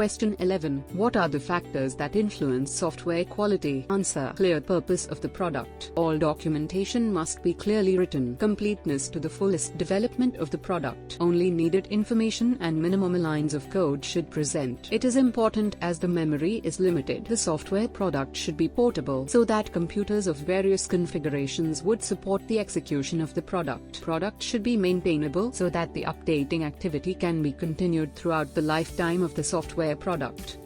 Question 11. What are the factors that influence software quality? Answer. Clear purpose of the product. All documentation must be clearly written. Completeness to the fullest. Development of the product. Only needed information and minimum lines of code should present. It is important as the memory is limited. The software product should be portable so that computers of various configurations would support the execution of the product. Product should be maintainable so that the updating activity can be continued throughout the lifetime of the software product.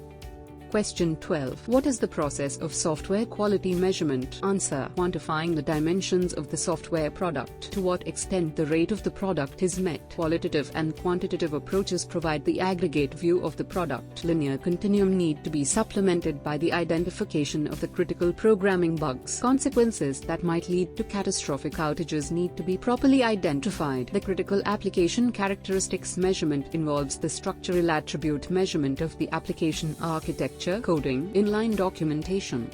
Question 12. What is the process of software quality measurement? Answer. Quantifying the dimensions of the software product. To what extent the rate of the product is met. Qualitative and quantitative approaches provide the aggregate view of the product. Linear continuum need to be supplemented by the identification of the critical programming bugs. Consequences that might lead to catastrophic outages need to be properly identified. The critical application characteristics measurement involves the structural attribute measurement of the application architecture, coding, inline documentation.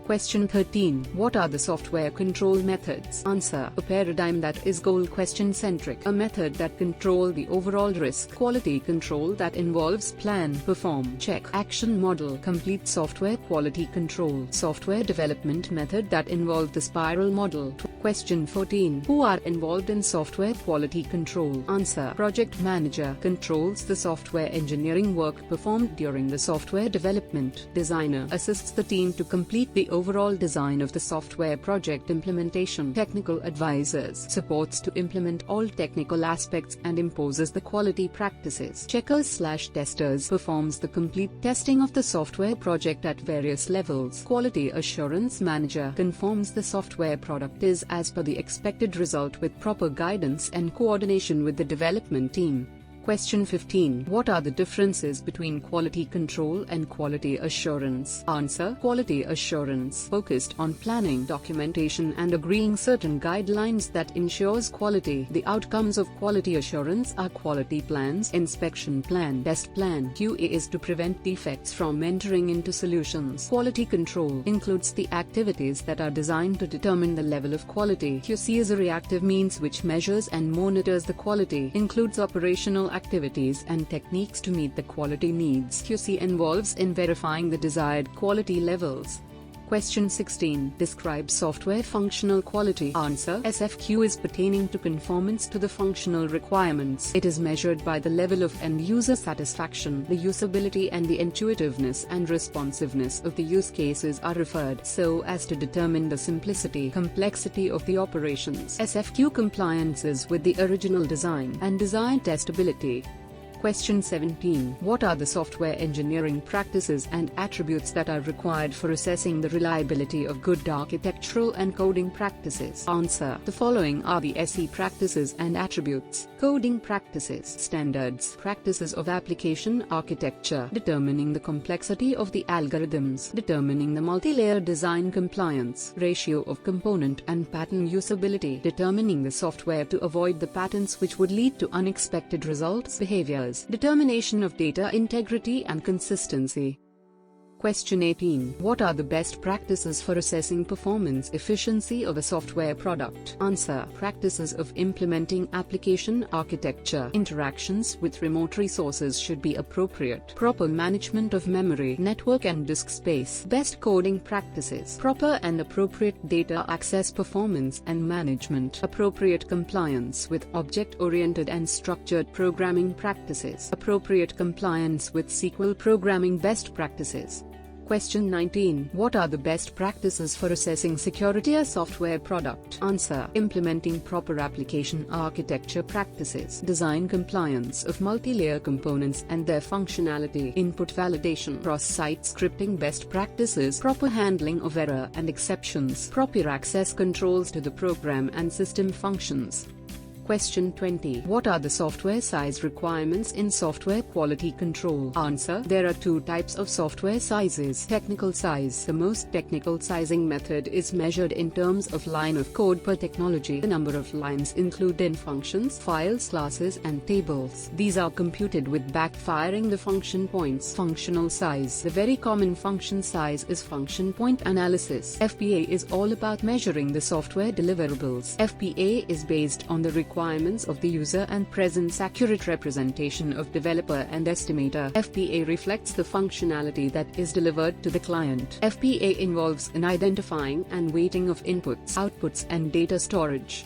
Question 13. What are the software control methods? Answer. A paradigm that is goal question centric. A method that control the overall risk. Quality control that involves plan, perform, check, action model. Complete software quality control. Software development method that involve the spiral model. Question 14. Who are involved in software quality control? Answer. Project manager controls the software engineering work performed during the software development. Designer assists the team to complete the overall design of the software project implementation. Technical advisors supports to implement all technical aspects and imposes the quality practices. Checkers/testers performs the complete testing of the software project at various levels. Quality assurance manager confirms the software product is as per the expected result with proper guidance and coordination with the development team. Question 15. What are the differences between quality control and quality assurance? Answer. Quality assurance focused on planning, documentation and agreeing certain guidelines that ensures quality. The outcomes of quality assurance are quality plans, inspection plan, test plan. QA is to prevent defects from entering into solutions. Quality control includes the activities that are designed to determine the level of quality. QC is a reactive means which measures and monitors the quality, includes operational activities and techniques to meet the quality needs. QC involves in verifying the desired quality levels. Question 16. Describe software functional quality. Answer. SFQ is pertaining to conformance to the functional requirements. It is measured by the level of end-user satisfaction. The usability and the intuitiveness and responsiveness of the use cases are referred so as to determine the simplicity, complexity of the operations. SFQ compliances with the original design and design testability. Question 17. What are the software engineering practices and attributes that are required for assessing the reliability of good architectural and coding practices? Answer. The following are the SE practices and attributes. Coding practices. Standards. Practices of application architecture. Determining the complexity of the algorithms. Determining the multi-layer design compliance. Ratio of component and pattern usability. Determining the software to avoid the patterns which would lead to unexpected results. Behaviors. Determination of data integrity and consistency. Question 18. What are the best practices for assessing performance efficiency of a software product? Answer. Practices of implementing application architecture. Interactions with remote resources should be appropriate. Proper management of memory, network and disk space. Best coding practices. Proper and appropriate data access performance and management. Appropriate compliance with object-oriented and structured programming practices. Appropriate compliance with SQL programming best practices. Question 19. What are the best practices for assessing security of software product? Answer. Implementing proper application architecture practices. Design compliance of multi-layer components and their functionality. Input validation. Cross-site scripting best practices. Proper handling of error and exceptions. Proper access controls to the program and system functions. Question 20. What are the software size requirements in software quality control? Answer. There are two types of software sizes. Technical size. The most technical sizing method is measured in terms of line of code per technology. The number of lines include in functions, files, classes and tables. These are computed with backfiring the function points. Functional size. The very common function size is function point analysis. FPA is all about measuring the software deliverables. FPA is based on the requirements requirements of the user and presents accurate representation of developer and estimator. FPA reflects the functionality that is delivered to the client. FPA involves in identifying and weighting of inputs, outputs and data storage.